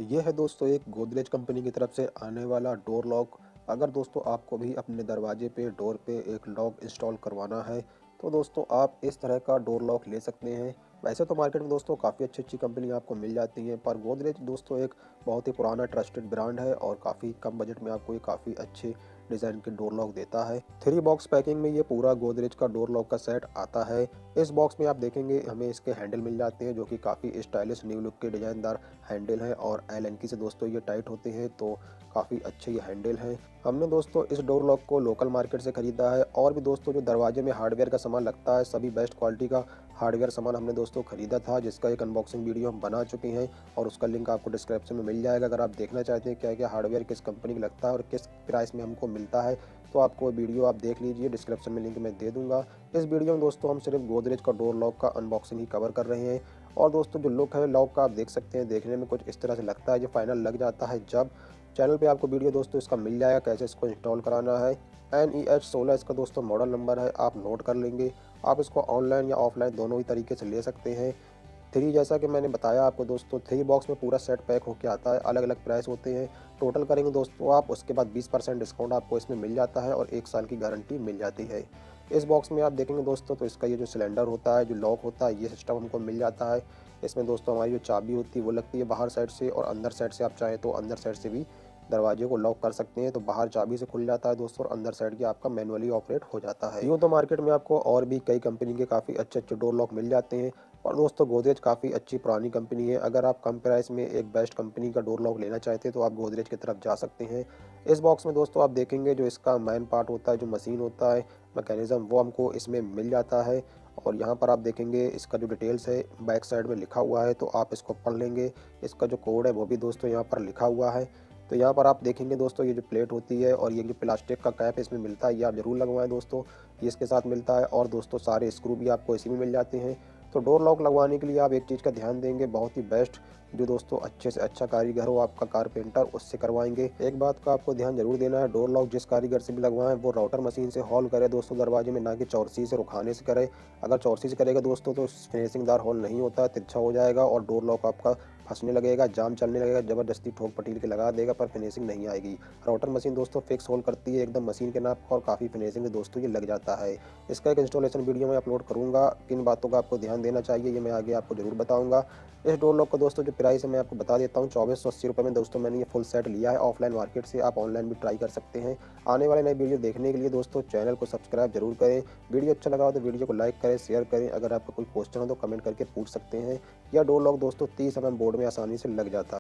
ये है दोस्तों एक गोदरेज कंपनी की तरफ से आने वाला डोर लॉक। अगर दोस्तों आपको भी अपने दरवाजे पे डोर पे एक लॉक इंस्टॉल करवाना है तो दोस्तों आप इस तरह का डोर लॉक ले सकते हैं। वैसे तो मार्केट में दोस्तों काफ़ी अच्छी अच्छी कंपनी आपको मिल जाती हैं, पर गोदरेज दोस्तों एक बहुत ही पुराना ट्रस्टेड ब्रांड है और काफ़ी कम बजट में आपको ये काफ़ी अच्छे डिज़ाइन के डोर लॉक देता है। 3 बॉक्स पैकिंग में ये पूरा गोदरेज का डोर लॉक का सेट आता है। इस बॉक्स में आप देखेंगे हमें इसके हैंडल मिल जाते हैं जो कि काफ़ी स्टाइलिश न्यू लुक के डिजाइनदार हैंडल हैं और एलेंकी से दोस्तों ये टाइट होते हैं, तो काफ़ी अच्छे ये हैंडल हैं। हमने दोस्तों इस डोर लॉक को लोकल मार्केट से ख़रीदा है और भी दोस्तों जो दरवाजे में हार्डवेयर का सामान लगता है सभी बेस्ट क्वालिटी का हार्डवेयर सामान हमने दोस्तों ख़रीदा था, जिसका एक अनबॉक्सिंग वीडियो हम बना चुके हैं और उसका लिंक आपको डिस्क्रिप्शन में मिल जाएगा। अगर आप देखना चाहते हैं क्या क्या हार्डवेयर किस कंपनी का लगता है और किस प्राइस में हमको मिलता है तो आपको वीडियो आप देख लीजिए, डिस्क्रिप्शन में लिंक मैं दे दूंगा। इस वीडियो में दोस्तों हम सिर्फ गोदरेज का डोर लॉक का अनबॉक्सिंग ही कवर कर रहे हैं और दोस्तों जो लुक है लॉक का आप देख सकते हैं, देखने में कुछ इस तरह से लगता है। जो फाइनल लग जाता है जब चैनल पे आपको वीडियो दोस्तों इसका मिल जाएगा कैसे इसको इंस्टॉल कराना है। NEH16 इसका दोस्तों मॉडल नंबर है, आप नोट कर लेंगे। आप इसको ऑनलाइन या ऑफलाइन दोनों ही तरीके से ले सकते हैं। थ्री जैसा कि मैंने बताया आपको दोस्तों 3 बॉक्स में पूरा सेट पैक होके आता है, अलग अलग प्राइस होते हैं। टोटल करेंगे दोस्तों आप उसके बाद 20% डिस्काउंट आपको इसमें मिल जाता है और 1 साल की गारंटी मिल जाती है। इस बॉक्स में आप देखेंगे दोस्तों तो इसका ये जो सिलेंडर होता है, जो लॉक होता है, ये सिस्टम हमको मिल जाता है। इसमें दोस्तों हमारी जो चाबी होती है वो लगती है बाहर साइड से और अंदर साइड से आप चाहें तो अंदर साइड से भी दरवाजे को लॉक कर सकते हैं। तो बाहर चाबी से खुल जाता है दोस्तों और अंदर साइड की आपका मैनुअली ऑपरेट हो जाता है। यूँ तो मार्केट में आपको और भी कई कंपनी के काफ़ी अच्छे अच्छे डोर लॉक मिल जाते हैं और दोस्तों गोदरेज काफ़ी अच्छी पुरानी कंपनी है। अगर आप कम प्राइस में एक बेस्ट कंपनी का डोर लॉक लेना चाहते हैं तो आप गोदरेज की तरफ जा सकते हैं। इस बॉक्स में दोस्तों आप देखेंगे जो इसका मेन पार्ट होता है, जो मशीन होता है, मैकेनिज़्म, वो हमको इसमें मिल जाता है। और यहाँ पर आप देखेंगे इसका जो डिटेल्स है बैक साइड में लिखा हुआ है, तो आप इसको पढ़ लेंगे। इसका जो कोड है वो भी दोस्तों यहाँ पर लिखा हुआ है। तो यहाँ पर आप देखेंगे दोस्तों ये जो प्लेट होती है और ये जो प्लास्टिक का कैप इसमें मिलता है, ये आप ज़रूर लगवाएं दोस्तों, ये इसके साथ मिलता है। और दोस्तों सारे स्क्रू भी आपको इसी में मिल जाते हैं। तो डोर लॉक लगवाने के लिए आप एक चीज़ का ध्यान देंगे, बहुत ही बेस्ट जो दोस्तों अच्छे से अच्छा कारीगर हो आपका कारपेंटर, उससे करवाएंगे। एक बात का आपको ध्यान जरूर देना है, डोर लॉक जिस कारीगर से भी लगवाएं वो राउटर मशीन से हॉल करे दोस्तों दरवाजे में, ना कि चौरसी से रुखाने से करे। अगर चौरसी से करेगा दोस्तों तो फिनिशिंगदार हॉल नहीं होता, तिरछा हो जाएगा और डोर लॉक आपका फंसने लगेगा, जाम चलने लगेगा, ज़बरदस्ती ठोक पटील के लगा देगा पर फिनिशिंग नहीं आएगी। राउटर मशीन दोस्तों फिक्स होल करती है एकदम मशीन के नाप का और काफ़ी फिनिशिंग दोस्तों ये लग जाता है। इसका एक इंस्टॉलेशन वीडियो मैं अपलोड करूँगा, किन बातों का आपको ध्यान देना चाहिए ये मैं आगे आपको ज़रूर बताऊँगा। इस डोर लॉक का दोस्तों जो प्राइस है मैं आपको बता देता हूँ, 2480 रुपये में दोस्तों मैंने ये फुल सेट लिया है ऑफलाइन मार्केट से। आप ऑनलाइन भी ट्राई कर सकते हैं। आने वाले नए वीडियो देखने के लिए दोस्तों चैनल को सब्सक्राइब जरूर करें। वीडियो अच्छा लगा हो तो वीडियो को लाइक करें, शेयर करें। अगर आपका कोई क्वेश्चन हो तो कमेंट करके पूछ सकते हैं। यह डोर लॉक दोस्तों 30 mm बोर्ड में आसानी से लग जाता है।